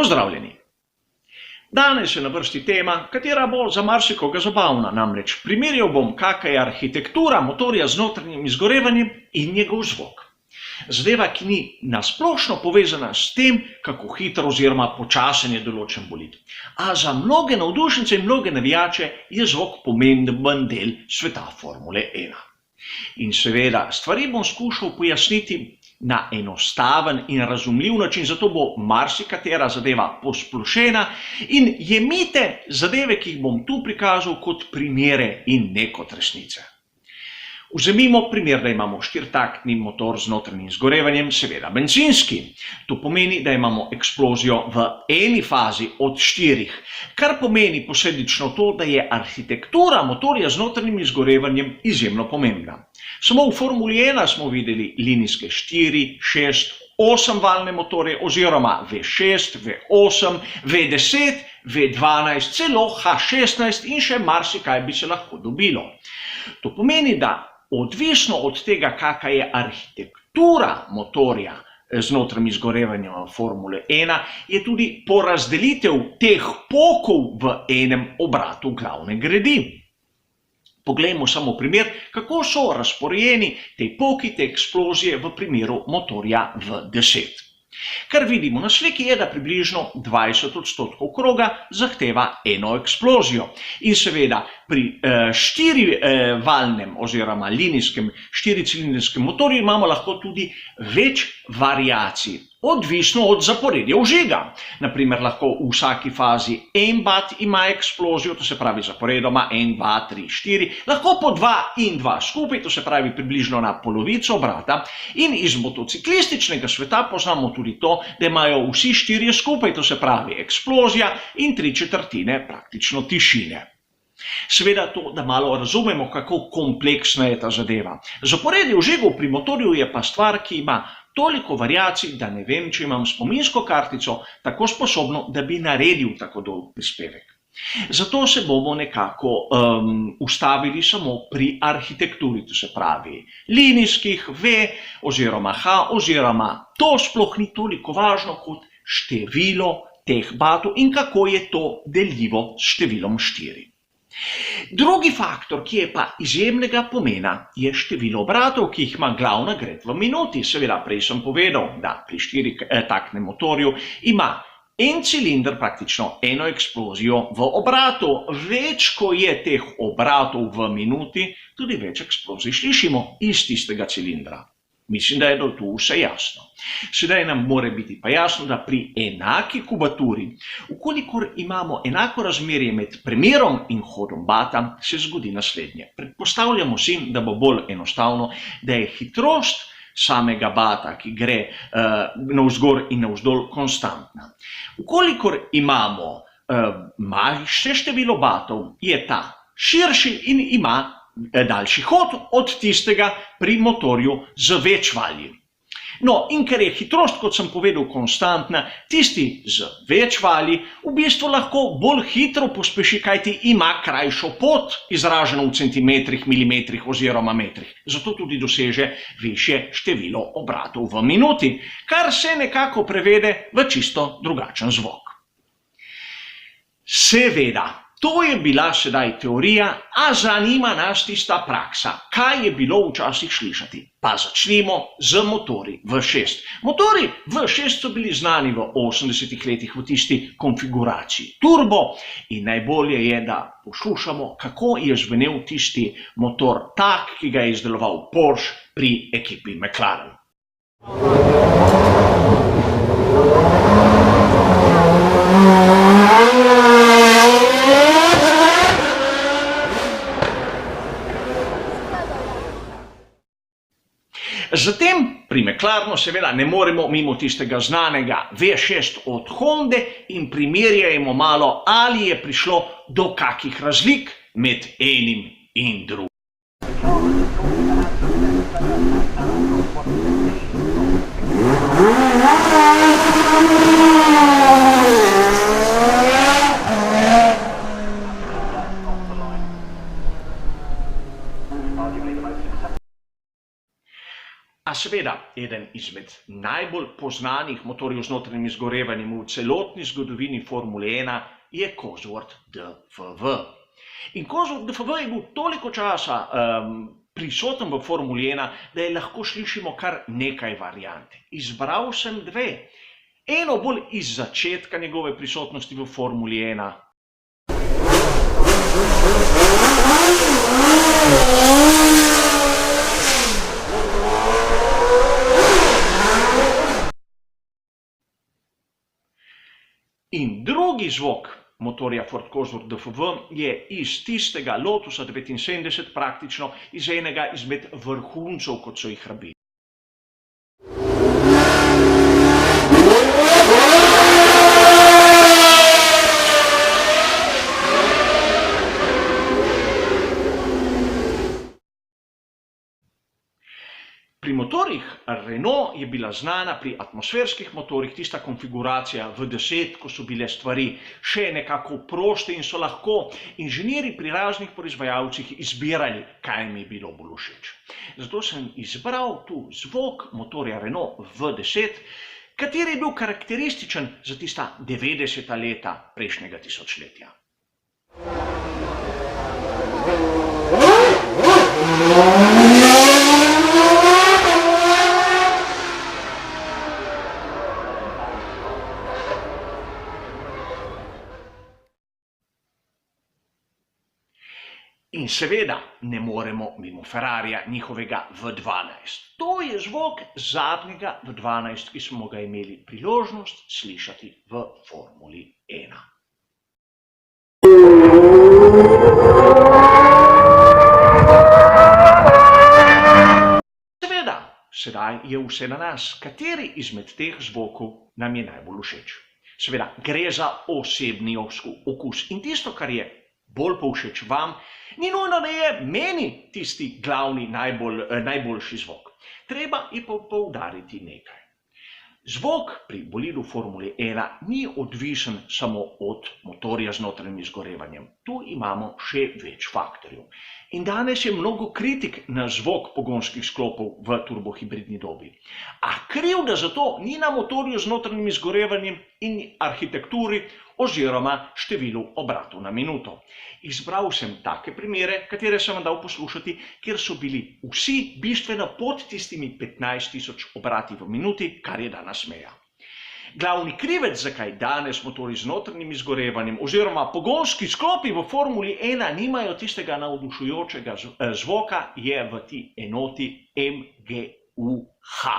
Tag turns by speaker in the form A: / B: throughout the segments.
A: Pozdravljeni! Danes je na vrsti tema, katera bo za marsikoga zabavna, namreč primerjal bom, kakšna je arhitektura motorja z notranjim izgorevanjem in njegov zvok. Zadeva, ki ni nasplošno povezana s tem, kako hitro oziroma počasen je določen bolid. A za mnoge navdušence in mnoge navijače je zvok pomemben del sveta Formule 1. In seveda, stvari bom skušal pojasniti na enostaven in razumljiv način, zato bo marsikatera zadeva posplošena in jemite zadeve, ki jih bom tu prikazal kot primere in ne kot resnice. Vzemimo primer, da imamo štiritaktni motor z notranjim izgorevanjem, seveda bencinski. To pomeni, da imamo eksplozijo v eni fazi od 4, kar pomeni posledično to, da je arhitektura motorja z notranjim izgorevanjem izjemno pomembna. Samo v Formuli 1 smo videli linijske 4, 6, 8-valne motorje oziroma V6, V8, V10, V12, celo H16 in še marsikaj bi se lahko dobilo. To pomeni, da odvisno od tega, kakšna je arhitektura motorja z notranjim izgorevanjem Formule 1, je tudi porazdelitev teh pokov v enem obratu glavne gredi. Poglejmo samo primer, kako so razporejeni te poki, te eksplozije v primeru motorja V10. Kar vidimo na sliki je, da približno 20% kroga zahteva eno eksplozijo. In seveda pri 4-valnem oziroma linijskem 4-cilindrskem motorju imamo lahko tudi več variacij, odvisno od zaporedja vžiga. Naprimer, lahko v vsaki fazi en bat ima eksplozijo, to se pravi zaporedoma 1, 2, 3, 4, lahko po 2 in 2 skupaj, to se pravi približno na polovico obrata. In iz motociklističnega sveta poznamo tudi to, da imajo vsi 4 skupaj, to se pravi eksplozija in 3/4 praktično tišine. Seveda to, da malo razumemo, kako kompleksna je ta zadeva. Zaporedje vžigov pri motorju je pa stvar, ki ima toliko variacij, da ne vem, če imam spominsko kartico tako sposobno, da bi naredil tako dolg prispevek. Zato se bomo nekako ustavili samo pri arhitekturi, to se pravi linijskih V oziroma H oziroma to sploh ni toliko važno kot število teh batov in kako je to deljivo s številom 4. Drugi faktor, ki je pa izjemnega pomena, je število obratov, ki jih ima glavna gred v minuti. Seveda, prej sem povedal, da pri 4-taktnem motorju ima en cilinder praktično eno eksplozijo v obratu. Več, ko je teh obratov v minuti, tudi več eksplozij slišimo iz tistega cilindra. Mislim, da je do tu vse jasno. Sedaj nam mora biti pa jasno, da pri enaki kubaturi, ukolikor imamo enako razmerje med premerom in hodom bata, se zgodi naslednje. Predpostavljamo si, da bo bolj enostavno, da je hitrost samega bata, ki gre navzgor in navzdol, konstantna. Ukolikor imamo manjše število batov, je ta širši in ima daljši hod od tistega pri motorju z več valji. No, in ker je hitrost, kot sem povedal, konstantna, tisti z več valji v bistvu lahko bolj hitro pospeši, kajti ima krajšo pot, izraženo v centimetrih, milimetrih oziroma metrih. Zato tudi doseže višje število obratov v minuti, kar se nekako prevede v čisto drugačen zvok. Seveda, to je bila sedaj teorija, a zanima nas tista praksa. Kaj je bilo včasih slišati? Pa začnimo z motorji V6. Motorji V6 so bili znani v 80-ih letih v tisti konfiguraciji turbo in najbolje je, da poslušamo, kako je zvenel tisti motor tak, ki ga je izdeloval Porsche pri ekipi McLaren. Zatem pri McLarenu seveda ne moremo mimo tistega znanega V6 od Honde in primerjajmo malo, ali je prišlo do kakih razlik med enim in drugim. A seveda, eden izmed najbolj poznanih motorjev z notranjim izgorevanjem v celotni zgodovini Formule 1 je Cosworth DFV. In Cosworth DFV je bil toliko časa prisoten v Formuli 1, da je lahko slišimo kar nekaj variant. Izbral sem dve. Eno bolj iz začetka njegove prisotnosti v Formuli 1. In drugi zvok motorja Ford Cosworth DFV je iz tistega Lotusa 79, praktično iz enega izmed vrhuncev, kot so jih rabili. Pri motorjih Renault je bila znana pri atmosferskih motorjih tista konfiguracija V10, ko so bile stvari še nekako proste in so lahko inženirji pri raznih proizvajalcih izbirali, kaj jim je bilo bolj všeč. Zato sem izbral tu zvok motorja Renault V10, kateri je bil karakterističen za tista 90. leta prejšnjega tisočletja. In seveda ne moremo mimo Ferrarija, njihovega V12. To je zvok zadnjega V12, ki smo ga imeli priložnost slišati v Formuli 1. Seveda, sedaj je vse na nas, kateri izmed teh zvokov nam je najbolj všeč. Seveda, gre za osebni okus in tisto, kar je bolj povšeč vam, ni nujno, da je meni tisti glavni najboljši zvok. Treba je pa poudariti nekaj. Zvok pri bolidu Formule 1 ni odvisen samo od motorja z notranjim izgorevanjem. Tu imamo še več faktorjev. In danes je mnogo kritik na zvok pogonskih sklopov v turbohibridni dobi. A krivda za to ni na motorju z notranjim izgorevanjem in arhitekturi oziroma številu obratov na minuto. Izbral sem take primere, katere sem vam dal poslušati, kjer so bili vsi bistveno pod tistimi 15.000 obrati v minuti, kar je danes meja. Glavni krivec, zakaj danes motorji z notranjim izgorevanjem oziroma pogonski sklopi v Formuli 1 nimajo tistega navdušujočega zvoka, je v ti enoti MGU-H.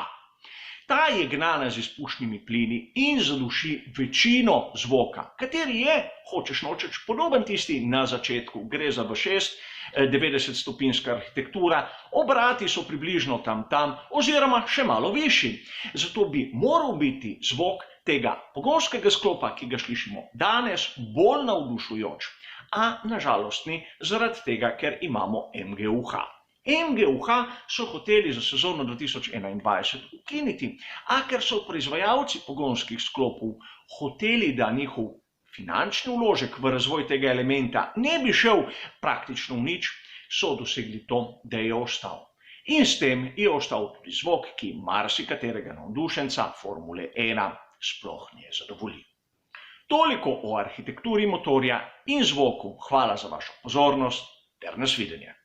A: Ta je gnana z izpušnimi plini in zaduši večino zvoka, kateri je, hočeš nočeš, podoben tisti na začetku. Gre za V6, 90-stopinjska arhitektura, obrati so približno tam oziroma še malo višji. Zato bi moral biti zvok tega pogonskega sklopa, ki ga slišimo danes, bolj navdušujoč, a nažalost ni zaradi tega, ker imamo MGU-H. MGU-H so hoteli za sezono 2021 ukiniti, a ker so proizvajalci pogonskih sklopov hoteli, da njihov finančni vložek v razvoj tega elementa ne bi šel praktično v nič, so dosegli to, da je ostal. In s tem je ostal tudi zvok, ki marsikaterega navdušenca Formule 1 sploh ne zadovolji. Toliko o arhitekturi motorja in zvoku. Hvala za vašo pozornost ter nasvidenje.